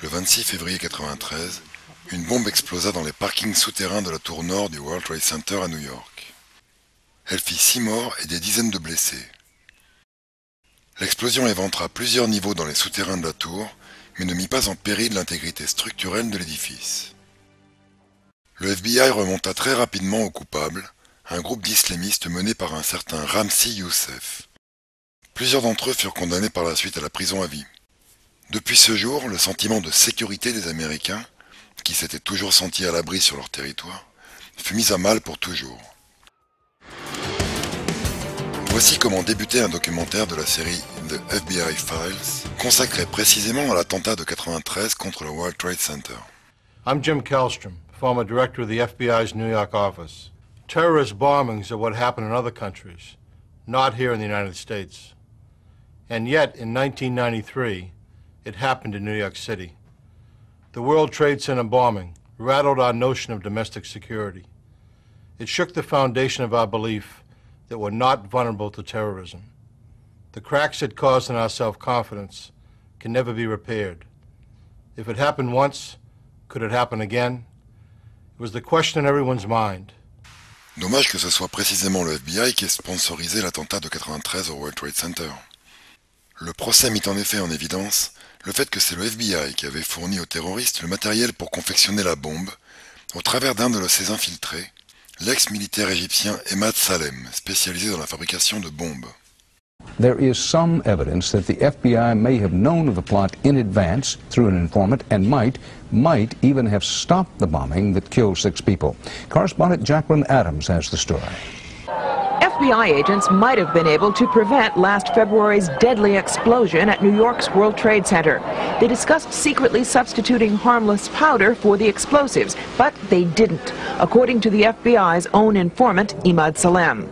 Le 26 février 1993, une bombe explosa dans les parkings souterrains de la tour nord du World Trade Center à New York. Elle fit 6 morts et des dizaines de blessés. L'explosion éventra plusieurs niveaux dans les souterrains de la tour, mais ne mit pas en péril l'intégrité structurelle de l'édifice. Le FBI remonta très rapidement aux coupables, un groupe d'islamistes mené par un certain Ramzi Youssef. Plusieurs d'entre eux furent condamnés par la suite à la prison à vie. Depuis ce jour, le sentiment de sécurité des Américains, qui s'étaient toujours sentis à l'abri sur leur territoire, fut mis à mal pour toujours. Voici comment débutait un documentaire de la série The FBI Files, consacré précisément à l'attentat de 1993 contre le World Trade Center. I'm Jim Kellstrom, former director of the FBI's New York office. Terrorist bombings are what happen in other countries, not here in the United States. And yet, in 1993, it happened in New York City. The World Trade Center bombing rattled our notion of domestic security. It shook the foundation of our belief that we're not vulnerable to terrorism. The cracks it caused in our self-confidence can never be repaired. If it happened once, could it happen again? It was the question in everyone's mind. Dommage que ce soit précisément le FBI qui ait sponsorisé l'attentat de 1993 au World Trade Center. Le procès mit en effet en évidence le fait que c'est le FBI qui avait fourni aux terroristes le matériel pour confectionner la bombe, au travers d'un de ses infiltrés, l'ex-militaire égyptien Emad Salem, spécialisé dans la fabrication de bombes. There is some evidence that the FBI may have known of the plot in advance through an informant and might even have stopped the bombing that killed 6 people. Correspondent Jacqueline Adams has the story. FBI agents might have been able to prevent last February's deadly explosion at New York's World Trade Center. They discussed secretly substituting harmless powder for the explosives, but they didn't, according to the FBI's own informant, Emad Salem.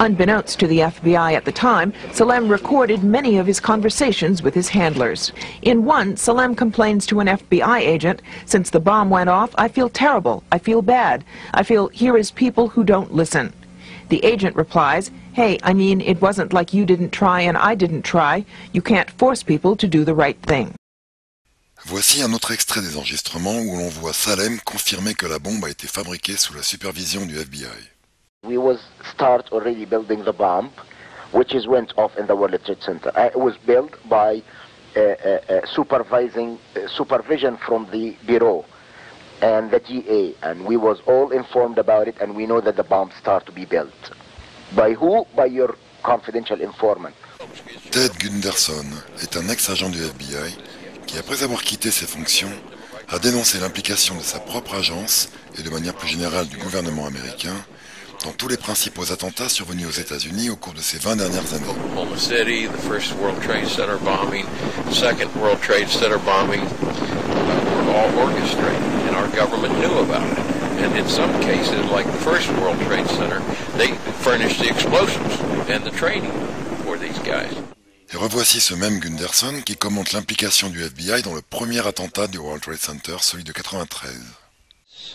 Unbeknownst to the FBI at the time, Salem recorded many of his conversations with his handlers. In one, Salem complains to an FBI agent, "Since the bomb went off, I feel terrible. I feel bad. I feel here is people who don't listen." The agent replies, "Hey, I mean, it wasn't like you didn't try and I didn't try. You can't force people to do the right thing." Voici un autre extrait des enregistrements où l'on voit Salem confirmer que la bombe a été fabriquée sous la supervision du FBI. We was start already building the bomb, which is went off in the World Trade Center. It was built by supervision from the bureau and the GA, and we was all informed about it, and we know that the bomb start to be built. By who? By your confidential informant. Ted Gunderson est un ex-agent du FBI qui, après avoir quitté ses fonctions, a dénoncé l'implication de sa propre agence et de manière plus générale du gouvernement américain dans tous les principaux attentats survenus aux États-Unis au cours de ces 20 dernières années. Oklahoma City, the first World Trade Center bombing, the second World Trade Center bombing, were all orchestrated, and our government knew about it. And in some cases, like the first World Trade Center, they furnished the explosives and the training for these guys. Et revoici ce même Gunderson qui commente l'implication du FBI dans le premier attentat du World Trade Center, celui de 1993.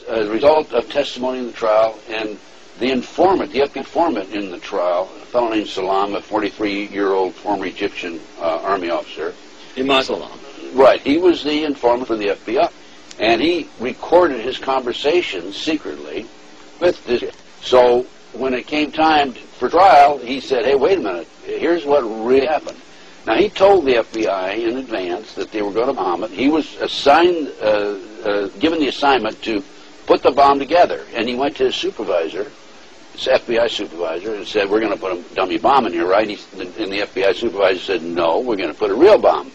As a result of testimony in the trial and the informant, the FBI informant in the trial, a fellow named Salam, a 43-year-old former Egyptian army officer. Emad Salam. Right, he was the informant for the FBI. And he recorded his conversations secretly with this. So when it came time for trial, he said, "Hey, wait a minute, here's what really happened." Now, he told the FBI in advance that they were going to bomb it. He was assigned, given the assignment to put the bomb together. And he went to his supervisor, his FBI supervisor, and said, "We're going to put a dummy bomb in here, right?" And the FBI supervisor said, "No, we're going to put a real bomb."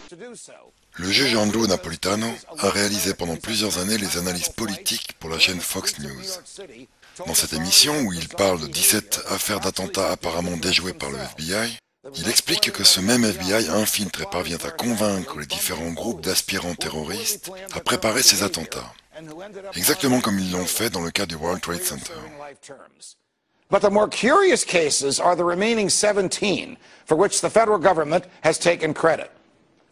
Le juge Andrew Napolitano a réalisé pendant plusieurs années les analyses politiques pour la chaîne Fox News. Dans cette émission, où il parle de 17 affaires d'attentats apparemment déjouées par le FBI, il explique que ce même FBI infiltre et parvient à convaincre les différents groupes d'aspirants terroristes à préparer ces attentats, exactement comme ils l'ont fait dans le cas du World Trade Center. But the more curious cases are the remaining 17 for which the federal government has taken credit.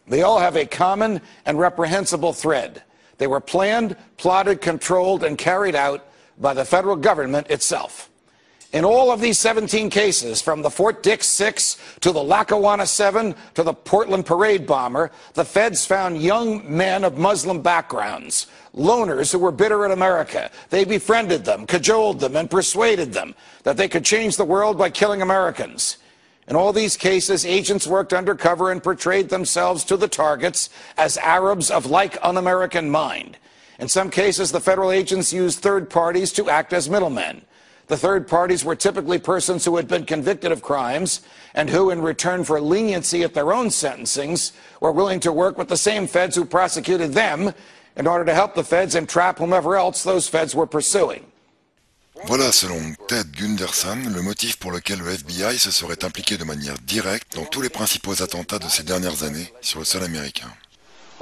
They all have a common and reprehensible thread. They were planned, plotted, controlled, and carried out by the federal government itself. In all of these 17 cases, from the Fort Dix 6 to the Lackawanna 7 to the Portland Parade bomber, the feds found young men of Muslim backgrounds, loners who were bitter at America. They befriended them, cajoled them, and persuaded them that they could change the world by killing Americans. In all these cases, agents worked undercover and portrayed themselves to the targets as Arabs of like un-American mind. In some cases, the federal agents used third parties to act as middlemen. The third parties were typically persons who had been convicted of crimes and who, in return for leniency at their own sentencings, were willing to work with the same feds who prosecuted them in order to help the feds entrap whomever else those feds were pursuing. Voilà, selon Ted Gunderson, le motif pour lequel le FBI se serait impliqué de manière directe dans tous les principaux attentats de ces dernières années sur le sol américain.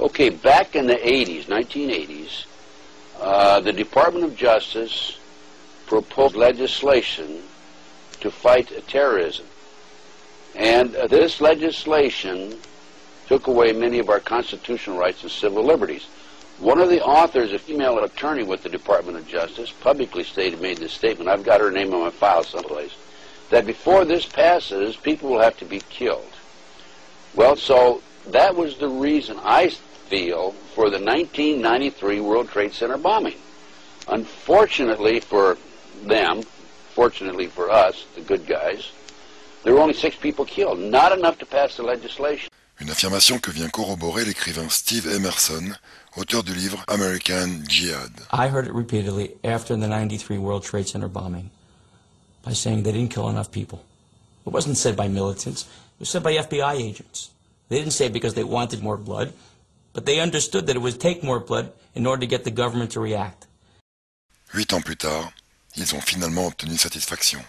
Okay, back in the 80s, 1980s, the Department of Justice proposed legislation to fight terrorism. And this legislation took away many of our constitutional rights and civil liberties. One of the authors, a female attorney with the Department of Justice, publicly made this statement, I've got her name on my file someplace, that before this passes, people will have to be killed. Well, so that was the reason, I feel, for the 1993 World Trade Center bombing. Unfortunately for them, fortunately for us, the good guys, there were only 6 people killed, not enough to pass the legislation. Une affirmation que vient corroborer l'écrivain Steve Emerson, auteur du livre American Jihad. I heard it repeatedly after the 93 World Trade Center bombing by saying they didn't kill enough people. It wasn't said by militants, it was said by FBI agents. They didn't say it because they wanted more blood, but they understood that it would take more blood in order to get the government to react. 8 ans plus tard, ils ont finalement obtenu satisfaction.